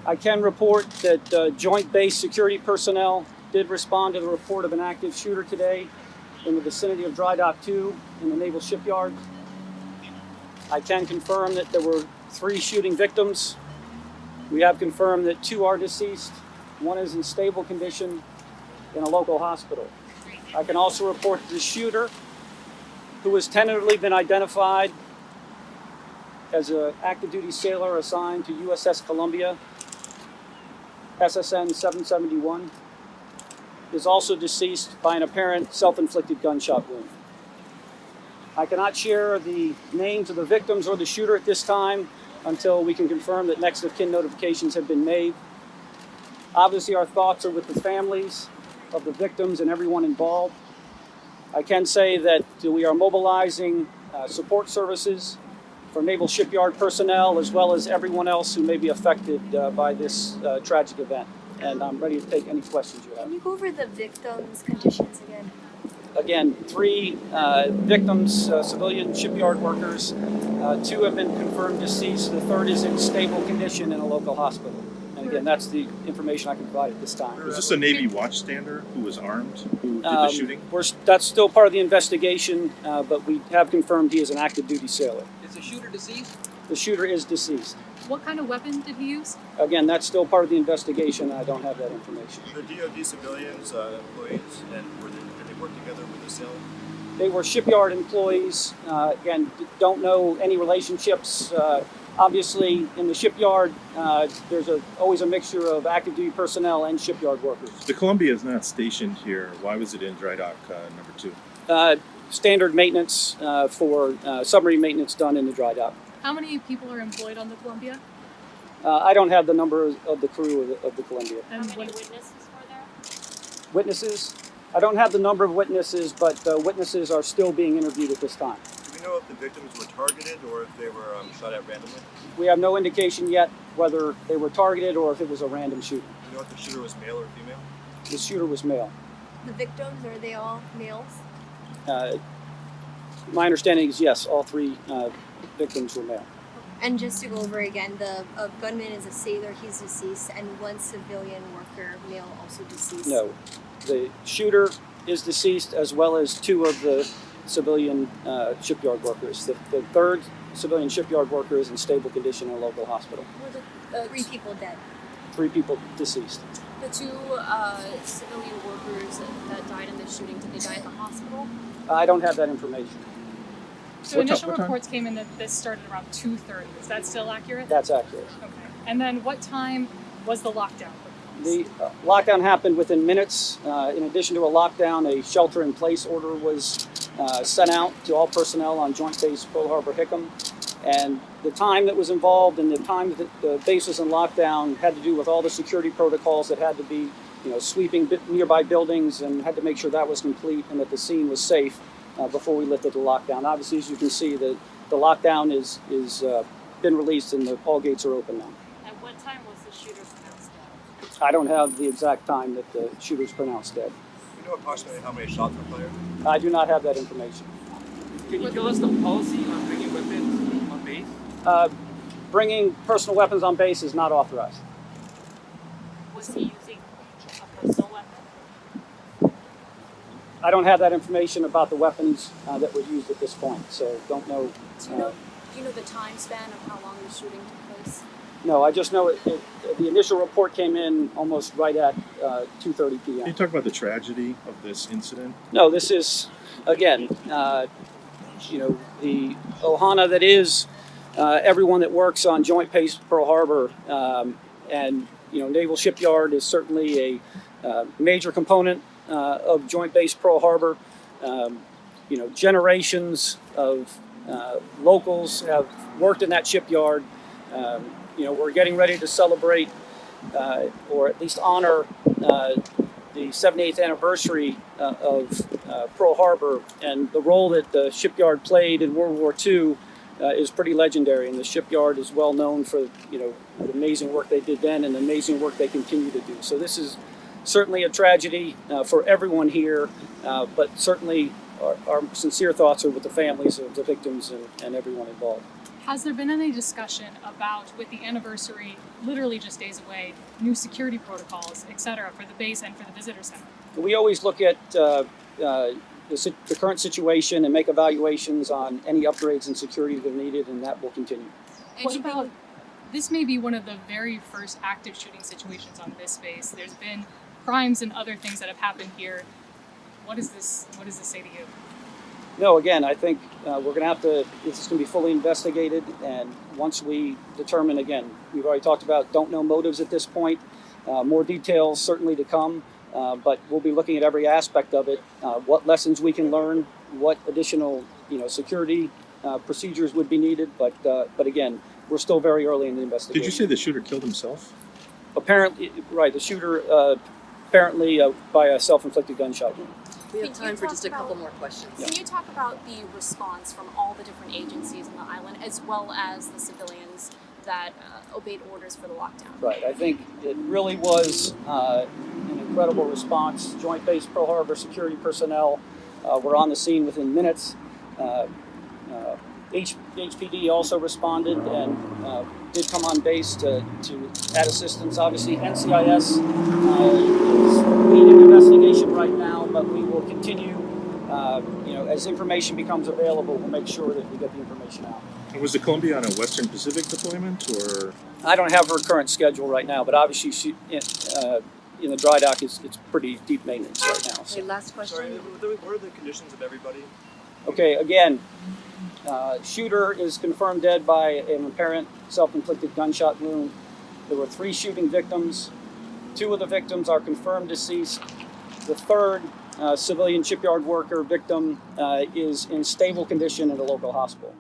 I can report that Joint Base security personnel did respond to the report of an active shooter today in the vicinity of Dry Dock 2 in the Naval Shipyard. I can confirm that there were 3 shooting victims. We have confirmed that 2 are deceased. 1 is in stable condition in a local hospital. I can also report that the shooter, who has tentatively been identified as an active duty sailor assigned to USS Columbia, SSN 771, is also deceased by an apparent self-inflicted gunshot wound. I cannot share the names of the victims or the shooter at this time until we can confirm that next of kin notifications have been made. Obviously, our thoughts are with the families of the victims and everyone involved. I can say that we are mobilizing support services for Naval Shipyard personnel as well as everyone else who may be affected by this tragic event. And I'm ready to take any questions you have. Can you go over the victims' conditions again? Again, 3 victims, civilian shipyard workers. 2 have been confirmed deceased. The 3rd is in stable condition in a local hospital. And again, that's the information I can provide at this time. Was this a Navy watchstander who was armed, who did the shooting? That's still part of the investigation, but we have confirmed he is an active duty sailor. Is the shooter deceased? The shooter is deceased. What kind of weapon did he use? Again, that's still part of the investigation. I don't have that information. The DoD civilians, employees, and did they work together with the sailor? They were shipyard employees. Again, don't know any relationships. Obviously, in the shipyard, there's always a mixture of active duty personnel and shipyard workers. The Columbia is not stationed here. Why was it in dry dock number 2? Standard maintenance for submarine maintenance done in the dry dock. How many people are employed on the Columbia? I don't have the number of the crew of the Columbia. And How many witnesses were there? Witnesses? I don't have the number of witnesses, but witnesses are still being interviewed at this time. Do we know if the victims were targeted or if they were shot at randomly? We have no indication yet whether they were targeted or if it was a random shooting. Do you know if the shooter was male or female? The shooter was male. The victims, are they all males? My understanding is yes, all 3 victims were male. And just to go over again, the gunman is a sailor, he's deceased, and 1 civilian worker, male, also deceased. No, the shooter is deceased as well as 2 of the civilian shipyard workers. The 3rd civilian shipyard worker is in stable condition in a local hospital. Were the 3 people dead? 3 people deceased. The 2 civilian workers that died in the shooting, did they die at the hospital? I don't have that information. So initial reports came in that this started around 2:30. Is that still accurate? That's accurate. Okay. And then what time was the lockdown? The lockdown happened within minutes. In addition to a lockdown, a shelter-in-place order was sent out to all personnel on Joint Base Pearl Harbor Hickam. And the time that was involved and the time that the base was in lockdown had to do with all the security protocols that had to be, sweeping nearby buildings and had to make sure that was complete and that the scene was safe before we lifted the lockdown. Obviously, as you can see, the lockdown is been released and all gates are open now. At what time was the shooter pronounced dead? I don't have the exact time that the shooter was pronounced dead. Do you know approximately how many shots were fired? I do not have that information. Can you tell us the policy on bringing weapons on base? Bringing personal weapons on base is not authorized. Was he using a personal weapon? I don't have that information about the weapons that were used at this point, so don't know. Do you know the time span of how long the shooting took place? No, I just know the initial report came in almost right at 2:30 p.m. Can you talk about the tragedy of this incident? No, this is, again, the ohana that is everyone that works on Joint Base Pearl Harbor, and Naval Shipyard is certainly a major component of Joint Base Pearl Harbor. Generations of locals have worked in that shipyard. We're getting ready to celebrate, or at least honor, the 78th anniversary of Pearl Harbor, and the role that the shipyard played in World War II is pretty legendary, and the shipyard is well known for the amazing work they did then and the amazing work they continue to do. So this is certainly a tragedy for everyone here, but certainly our sincere thoughts are with the families of the victims and everyone involved. Has there been any discussion about, with the anniversary literally just days away, new security protocols, et cetera, for the base and for the visitor center? We always look at the current situation and make evaluations on any upgrades in security that are needed, and that will continue. What about, this may be one of the very first active shooting situations on this base. There's been crimes and other things that have happened here. What does this say to you? No, again, I think we're going to have to, it's going to be fully investigated, and once we determine, again, we've already talked about don't know motives at this point, more details certainly to come, but we'll be looking at every aspect of it, what lessons we can learn, what additional security procedures would be needed, but again, we're still very early in the investigation. Did you say the shooter killed himself? Apparently, right, the shooter apparently by a self-inflicted gunshot wound. We have Can you time for talk just a couple more questions. Can you talk about the response from all the different agencies on the island, as well as the civilians that obeyed orders for the lockdown? Right. I think it really was an incredible response. Joint Base Pearl Harbor security personnel were on the scene within minutes. HPD also responded and did come on base to add assistance. Obviously, NCIS is leading the investigation right now, but we will continue. As information becomes available, we'll make sure that we get the information out. And was the Columbia on a Western Pacific deployment, or? I don't have her current schedule right now, but obviously she in the dry dock it's pretty deep maintenance right now. So. Okay, last question. Sorry, what are the conditions of everybody? Okay, again, shooter is confirmed dead by an apparent self-inflicted gunshot wound. There were 3 shooting victims. 2 of the victims are confirmed deceased. The third civilian shipyard worker victim is in stable condition at a local hospital.